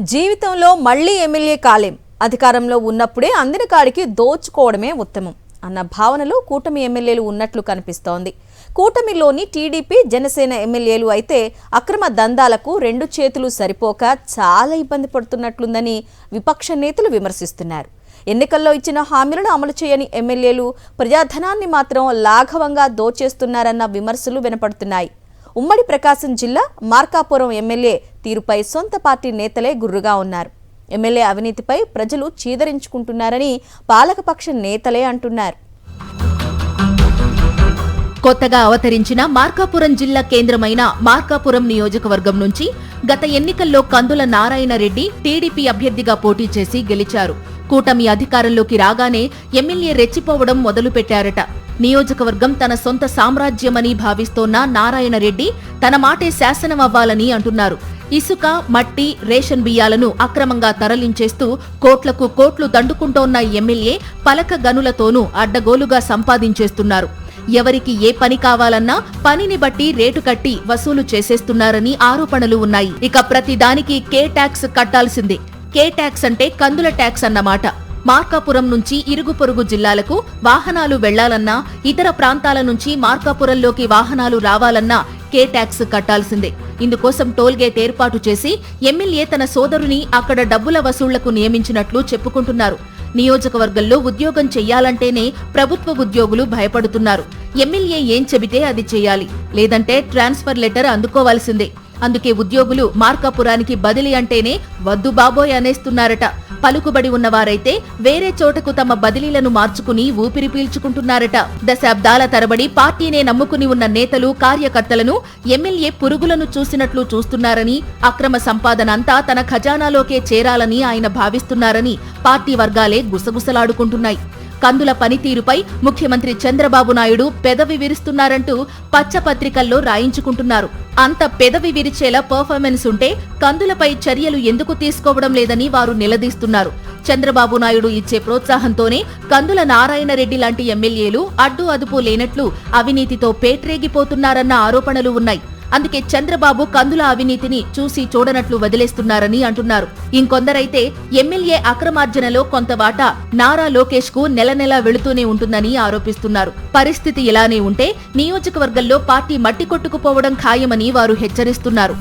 జీవితంలో మళ్లీ ఎమ్మెల్యే కాలేం, అధికారంలో ఉన్నప్పుడే అందిన కాడికి దోచుకోవడమే ఉత్తమం అన్న భావనలో కూటమి ఎమ్మెల్యేలు ఉన్నట్లు కనిపిస్తోంది. కూటమిలోని టీడీపీ జనసేన ఎమ్మెల్యేలు అయితే అక్రమ దందాలకు రెండు చేతులు సరిపోక చాలా ఇబ్బంది పడుతున్నట్లుందని విపక్ష నేతలు విమర్శిస్తున్నారు. ఎన్నికల్లో ఇచ్చిన హామీలను అమలు చేయని ఎమ్మెల్యేలు ప్రజాధనాన్ని మాత్రం లాఘవంగా దోచేస్తున్నారన్న విమర్శలు వినపడుతున్నాయి. ఉమ్మడి ప్రకాశం జిల్లా మార్కాపురం ఎమ్మెల్యే తీరుపై సొంత పార్టీ నేతలే గుర్రుగా ఉన్నారు. ఎమ్మెల్యే అవినీతిపై ప్రజలు చీదరించుకుంటున్నారని పాలకపక్ష నేతలే అంటున్నారు. కొత్తగా అవతరించిన మార్కాపురం జిల్లా కేంద్రమైన మార్కాపురం నియోజకవర్గం నుంచి గత ఎన్నికల్లో కందుల నారాయణ రెడ్డి టీడీపీ అభ్యర్థిగా పోటీ చేసి గెలిచారు. కూటమి అధికారంలోకి రాగానే ఎమ్మెల్యే రెచ్చిపోవడం మొదలుపెట్టారట. నియోజకవర్గం తన సొంత సామ్రాజ్యమని భావిస్తోన్న నారాయణ రెడ్డి తన మాటే శాసనం అవ్వాలని అంటున్నారు. ఇసుక, మట్టి, రేషన్ బియ్యాలను అక్రమంగా తరలించేస్తూ కోట్లకు కోట్లు దండుకుంటోన్న ఎమ్మెల్యే పలక గనులతోనూ అడ్డగోలుగా సంపాదించేస్తున్నారు. ఎవరికి ఏ పని కావాలన్నా పనిని బట్టి రేటు కట్టి వసూలు చేసేస్తున్నారని ఆరోపణలు ఉన్నాయి. ఇక ప్రతి దానికి కే ట్యాక్స్ కట్టాల్సిందే. కే ట్యాక్స్ అంటే కందుల ట్యాక్స్ అన్నమాట. మార్కాపురం నుంచి ఇరుగు పొరుగు జిల్లాలకు వాహనాలు వెళ్లాలన్నా, ఇతర ప్రాంతాల నుంచి మార్కాపురంలోకి వాహనాలు రావాలన్నా కే ట్యాక్స్ కట్టాల్సిందే. ఇందుకోసం టోల్గేట్ ఏర్పాటు చేసి ఎమ్మెల్యే తన సోదరుని అక్కడ డబ్బుల వసూళ్లకు నియమించినట్లు చెప్పుకుంటున్నారు. నియోజకవర్గంలో ఉద్యోగం చెయ్యాలంటేనే ప్రభుత్వ ఉద్యోగులు భయపడుతున్నారు. ఎమ్మెల్యే ఏం చెబితే అది చెయ్యాలి, లేదంటే ట్రాన్స్ఫర్ లెటర్ అందుకోవాల్సిందే. అందుకే ఉద్యోగులు మార్కాపురానికి బదిలీ అంటేనే వద్దు బాబోయ్ అనేస్తున్నారట. పలుకుబడి ఉన్నవారైతే వేరే చోటకు తమ బదిలీలను మార్చుకుని ఊపిరి పీల్చుకుంటున్నారట. దశాబ్దాల తరబడి పార్టీనే నమ్ముకుని ఉన్న నేతలు, కార్యకర్తలను ఎమ్మెల్యే పురుగులను చూసినట్లు చూస్తున్నారని, అక్రమ సంపాదన అంతా తన ఖజానాలోకే చేరాలని ఆయన భావిస్తున్నారని పార్టీ వర్గాలే గుసగుసలాడుకుంటున్నాయి. కందుల పనితీరుపై ముఖ్యమంత్రి చంద్రబాబు నాయుడు పెదవి విరుస్తున్నారంటూ పచ్చపత్రికల్లో రాయించుకుంటున్నారు. అంత పెదవి విరిచేలా పర్ఫార్మెన్స్ ఉంటే కందులపై చర్యలు ఎందుకు తీసుకోవడం లేదని వారు నిలదీస్తున్నారు. చంద్రబాబు నాయుడు ఇచ్చే ప్రోత్సాహంతోనే కందుల నారాయణ రెడ్డి లాంటి ఎమ్మెల్యేలు అడ్డు అదుపు లేనట్లు అవినీతితో పేట్రేగిపోతున్నారన్న ఆరోపణలు ఉన్నాయి. అందుకే చంద్రబాబు కందుల అవినీతిని చూసి చూడనట్లు వదిలేస్తున్నారని అంటున్నారు. ఇంకొందరైతే ఎమ్మెల్యే అక్రమార్జనలో కొంత వాటా నారా లోకేష్ కు నెల నెలా వెళుతూనే ఉంటుందని ఆరోపిస్తున్నారు. పరిస్థితి ఇలానే ఉంటే నియోజకవర్గంలో పార్టీ మట్టి కొట్టుకుపోవడం ఖాయమని వారు హెచ్చరిస్తున్నారు.